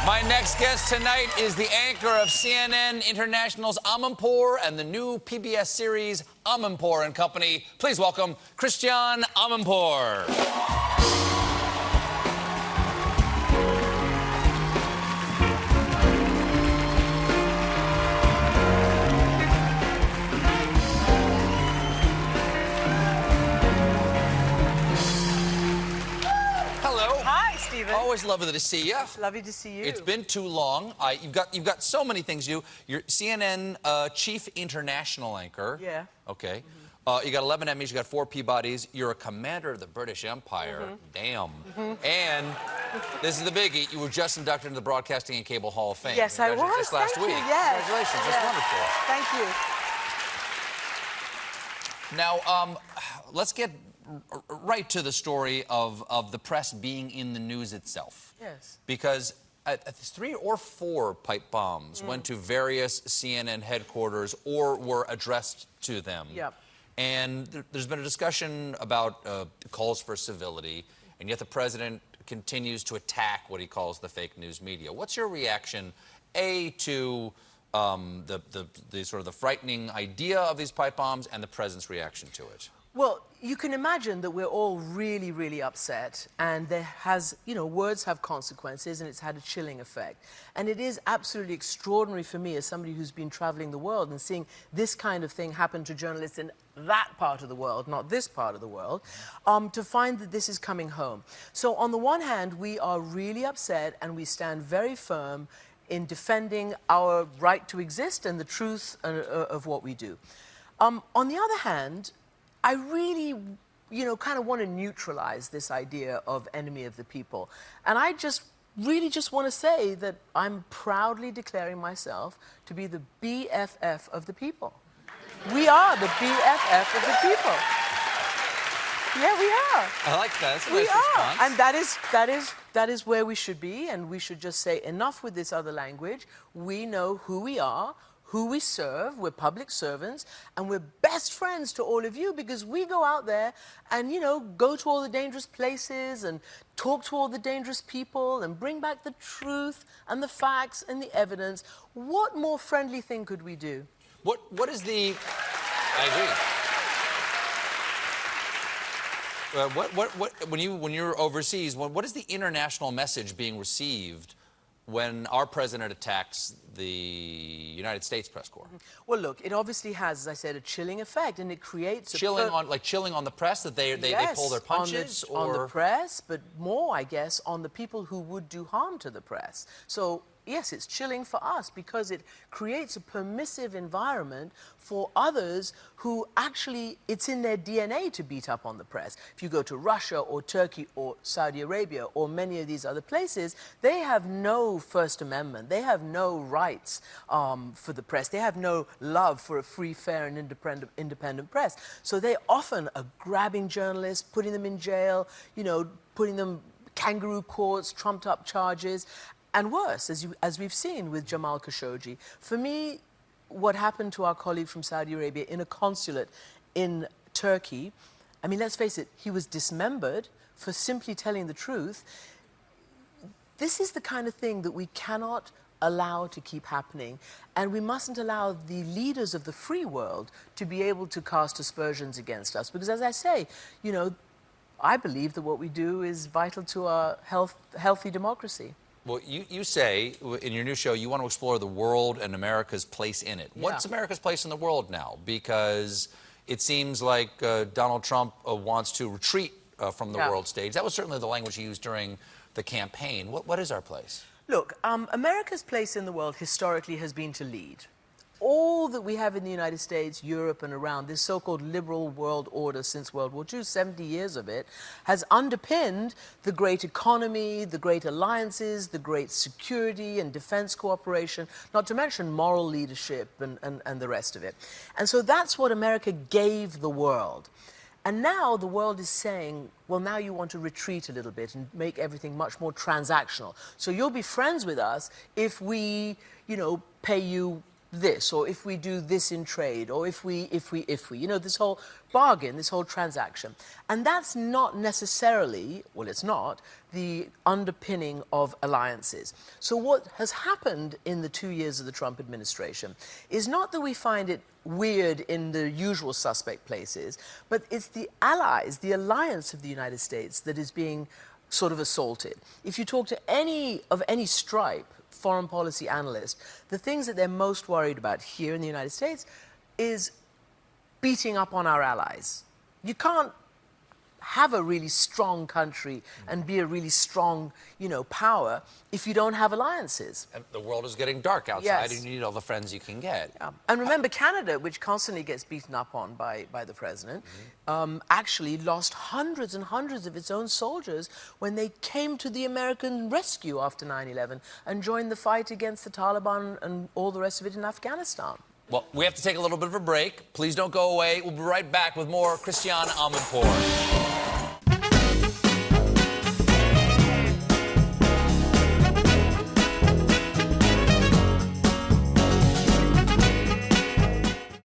My next guest tonight is the anchor of CNN International's Amanpour and the new PBS series Amanpour Company. Please welcome Christiane Amanpour. Always lovely to see you. Lovely to see you. It's been too long. You've got so many things to do. You're CNN Chief International Anchor. Yeah. Okay. You got 11 Emmys. You got 4 Peabodys. You're a commander of the British Empire. Damn. And this is the biggie. You were just inducted into the Broadcasting and Cable Hall of Fame. Yes, I was. Just last week. Yes. Congratulations. That's wonderful. Thank you. Now, let's get right to the story of the press being in the news itself. Yes. Because 3 or 4 pipe bombs went to various CNN headquarters or were addressed to them. Yep. And there's been a discussion about calls for civility, and yet the president continues to attack what he calls the fake news media. What's your reaction, A, to the sort of the frightening idea of these pipe bombs and the president's reaction to it? Well, you can imagine that we're all really, really upset, and there has, words have consequences, and it's had a chilling effect. And it is absolutely extraordinary for me, as somebody who's been traveling the world and seeing this kind of thing happen to journalists in that part of the world, not this part of the world, to find that this is coming home. So on the one hand, we are really upset, and we stand very firm in defending our right to exist and the truth of what we do. On the other hand, I really, kind of want to neutralize this idea of enemy of the people. And I really just want to say that I'm proudly declaring myself to be the BFF of the people. We are the BFF of the people. Yeah, we are. I like that. That's a nice response. And that is where we should be, and we should just say enough with this other language. We know who we are, who we serve. We're public servants, and we're best friends to all of you because we go out there and, go to all the dangerous places and talk to all the dangerous people and bring back the truth and the facts and the evidence. What more friendly thing could we do? What is the... I agree. When you're overseas, what is the international message being received when our president attacks the United States press corps? Well, look, it obviously has, as I said, a chilling effect, and it creates chilling on the press, that they pull their punches, on the press, but more, I guess, on the people who would do harm to the press. So yes, it's chilling for us because it creates a permissive environment for others who actually, it's in their DNA to beat up on the press. If you go to Russia or Turkey or Saudi Arabia or many of these other places, they have no First Amendment. They have no rights for the press. They have no love for a free, fair, and independent press. So they often are grabbing journalists, putting them in jail, putting them kangaroo courts, trumped up charges. And worse, as we've seen with Jamal Khashoggi. For me, what happened to our colleague from Saudi Arabia in a consulate in Turkey, I mean, let's face it, he was dismembered for simply telling the truth. This is the kind of thing that we cannot allow to keep happening. And we mustn't allow the leaders of the free world to be able to cast aspersions against us. Because as I say, I believe that what we do is vital to our healthy democracy. Well, you say in your new show you want to explore the world and America's place in it. Yeah. What's America's place in the world now? Because it seems like Donald Trump wants to retreat from the world stage. That was certainly the language he used during the campaign. What is our place? Look, America's place in the world historically has been to lead. All that we have in the United States, Europe, and around, this so-called liberal world order since World War II, 70 years of it, has underpinned the great economy, the great alliances, the great security and defense cooperation, not to mention moral leadership and the rest of it. And so that's what America gave the world. And now the world is saying, well, now you want to retreat a little bit and make everything much more transactional. So you'll be friends with us if we, pay you this, or if we do this in trade, or if we, you know, this whole bargain, this whole transaction. And that's not necessarily, well, it's not, the underpinning of alliances. So what has happened in the 2 years of the Trump administration is not that we find it weird in the usual suspect places, but it's the allies, the alliance of the United States that is being sort of assaulted. If you talk to any stripe, foreign policy analyst, the things that they're most worried about here in the United States is beating up on our allies. You can't have a really strong country and be a really strong, you know, power if you don't have alliances. And the world is getting dark outside, Yes. and you need all the friends you can get. Yeah. And remember, Canada, which constantly gets beaten up on by the president, actually lost hundreds and hundreds of its own soldiers when they came to the American rescue after 9/11 and joined the fight against the Taliban and all the rest of it in Afghanistan. Well, we have to take a little bit of a break. Please don't go away. We'll be right back with more Christiane Amanpour.